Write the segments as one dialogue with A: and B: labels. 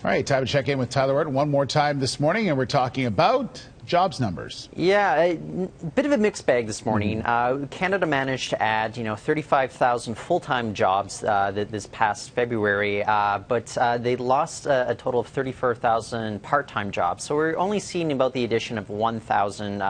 A: All right, time to check in with Tyler Orton one more time this morning, and we're talking about jobs numbers.
B: Yeah, a bit of a mixed bag this morning. Canada managed to add, 35,000 full-time jobs this past February, but they lost a total of 34,000 part-time jobs. So we're only seeing about the addition of 1,000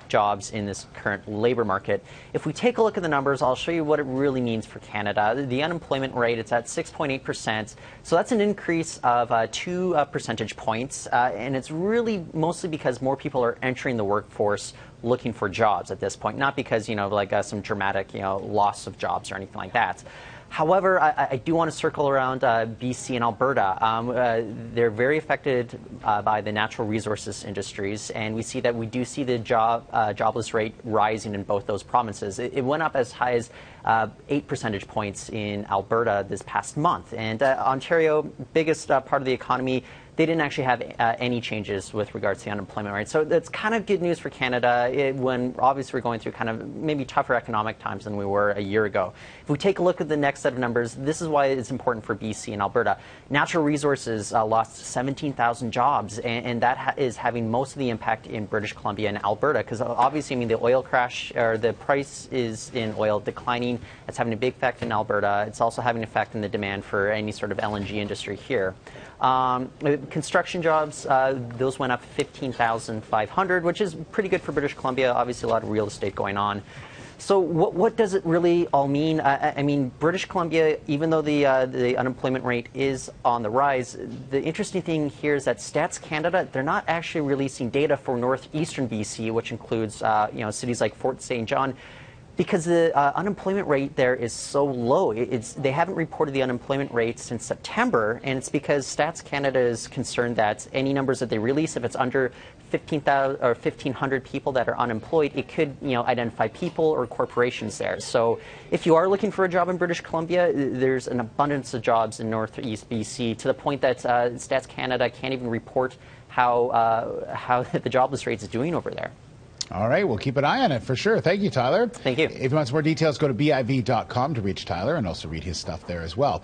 B: jobs in this current labor market. If we take a look at the numbers, I'll show you what it really means for Canada. The unemployment rate, it's at 6.8%, so that's an increase of 2 percentage points, and it's really mostly because more people are entering the workforce looking for jobs at this point, not because, some dramatic, loss of jobs or anything like that. However, I do want to circle around BC and Alberta. They're very affected by the natural resources industries, and we see that we do see the jobless rate rising in both those provinces. It went up as high as 8 percentage points in Alberta this past month. And Ontario, biggest part of the economy, they didn't actually have any changes with regards to the unemployment rate. So that's kind of good news for Canada when obviously we're going through kind of maybe tougher economic times than we were a year ago. If we take a look at the next set of numbers, this is why it's important for BC and Alberta. Natural resources lost 17,000 jobs, and that is having most of the impact in British Columbia and Alberta, because obviously, the oil crash, or the price is in oil declining. It's having a big effect in Alberta. It's also having an effect in the demand for any sort of LNG industry here. Construction jobs, those went up 15,500, which is pretty good for British Columbia. Obviously, a lot of real estate going on. So what does it really all mean? I mean, British Columbia, even though the unemployment rate is on the rise, the interesting thing here is that Stats Canada, they're not actually releasing data for northeastern BC, which includes cities like Fort St. John, because the unemployment rate there is so low. They haven't reported the unemployment rate since September, and it's because Stats Canada is concerned that any numbers that they release, if it's under 15,000 or 1,500 people that are unemployed, it could identify people or corporations there. So if you are looking for a job in British Columbia, there's an abundance of jobs in northeast BC, to the point that Stats Canada can't even report how the jobless rate is doing over there.
A: All right, we'll keep an eye on it for sure. Thank you, Tyler.
B: Thank you.
A: If you want some more details, go to BIV.com to reach Tyler and also read his stuff there as well.